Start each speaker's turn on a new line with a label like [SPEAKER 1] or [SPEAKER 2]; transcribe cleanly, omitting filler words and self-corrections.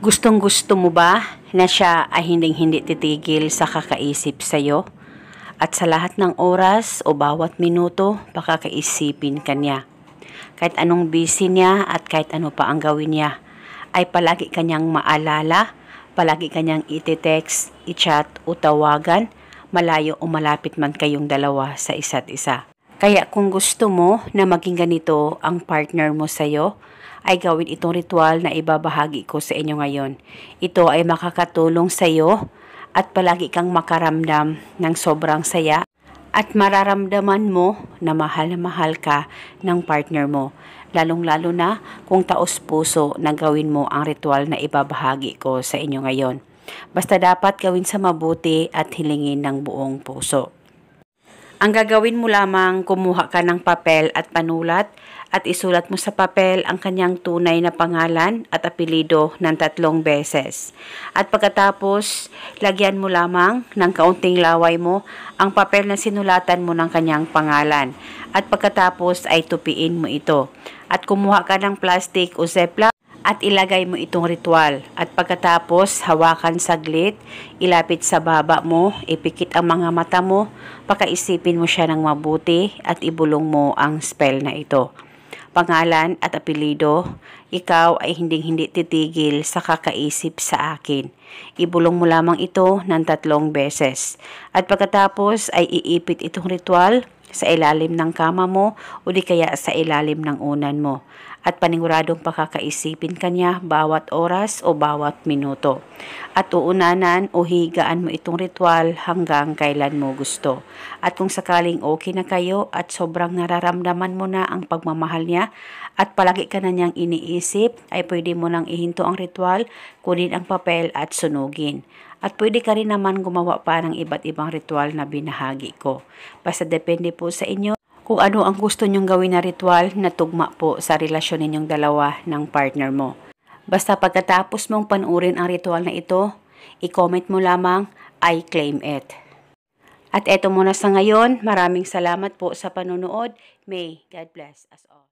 [SPEAKER 1] Gustong-gusto mo ba na siya ay hinding-hindi titigil sa kakaisip sa'yo? At sa lahat ng oras o bawat minuto, pakakaisipin ka niya. Kahit anong busy niya at kahit ano pa ang gawin niya, ay palagi kanyang maalala, palagi kanyang iti-text, i-chat o tawagan, malayo o malapit man kayong dalawa sa isa't isa. Kaya kung gusto mo na maging ganito ang partner mo sa'yo, ay gawin itong ritual na ibabahagi ko sa inyo ngayon. Ito ay makakatulong sa iyo at palagi kang makaramdam ng sobrang saya at mararamdaman mo na mahal ka ng partner mo. Lalong-lalo na kung taos puso na gawin mo ang ritual na ibabahagi ko sa inyo ngayon. Basta dapat gawin sa mabuti at hilingin ng buong puso. Ang gagawin mo lamang, kumuha ka ng papel at panulat at isulat mo sa papel ang kanyang tunay na pangalan at apelido ng 3 beses. At pagkatapos, lagyan mo lamang ng kaunting laway mo ang papel na sinulatan mo ng kanyang pangalan. At pagkatapos ay tupiin mo ito. At kumuha ka ng plastic o ziploc at ilagay mo itong ritual. At pagkatapos, hawakan saglit, ilapit sa baba mo, ipikit ang mga mata mo, pakaisipin mo siya ng mabuti at ibulong mo ang spell na ito. Pangalan at apelido, ikaw ay hinding-hindi titigil sa kakaisip sa akin. Ibulong mo lamang ito ng 3 beses. At pagkatapos ay iipit itong ritual sa ilalim ng kama mo o di kaya sa ilalim ng unan mo. At paniguradong pakakaisipin kanya bawat oras o bawat minuto. At uunanan o higaan mo itong ritual hanggang kailan mo gusto. At kung sakaling okay na kayo at sobrang nararamdaman mo na ang pagmamahal niya at palagi ka na niyang iniisip, ay pwede mo nang ihinto ang ritual, kunin ang papel at sunugin. At pwede ka rin naman gumawa pa ng iba't ibang ritual na binahagi ko. Basta depende po sa inyo kung ano ang gusto nyong gawin na ritual na tugma po sa relasyon ninyong dalawa ng partner mo. Basta pagkatapos mong panuurin ang ritual na ito, i-comment mo lamang, I claim it. At eto muna sa ngayon, maraming salamat po sa panunood. May God bless us all.